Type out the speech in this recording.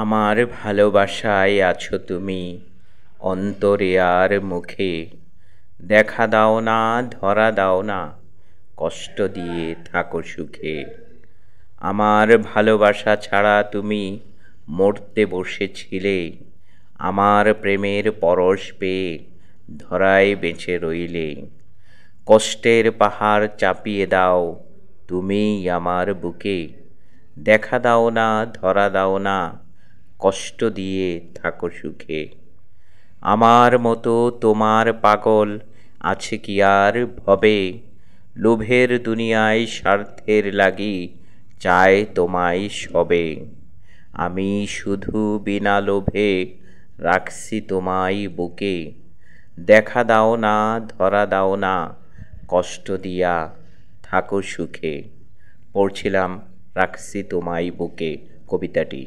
আমার ভালোবাসায় আছো তুমি অন্তরে আর মুখে, দেখা দাও না ধরা দাও না, কষ্ট দিয়ে থাকো সুখে। আমার ভালোবাসা ছাড়া তুমি মরতে বসেছিলে, আমার প্রেমের পরশ পেয়ে ধরায় বেঁচে রইলে। কষ্টের পাহাড় চাপিয়ে দাও তুমি আমার বুকে, দেখা দাও না ধরা দাও না, কষ্ট দিয়ে থাকো সুখে। আমার মতো তোমার পাগল আছে কি আর ভবে, লোভের দুনিয়ায় স্বার্থের লাগি চায় তোমায় সবে। আমি শুধু বিনা লোভে রাখছি তোমায় বুকে, দেখা দাও না ধরা দাও না, কষ্ট দিয়া থাকো সুখে। পড়ছিলাম রাখছি তোমায় বুকে কবিতাটি।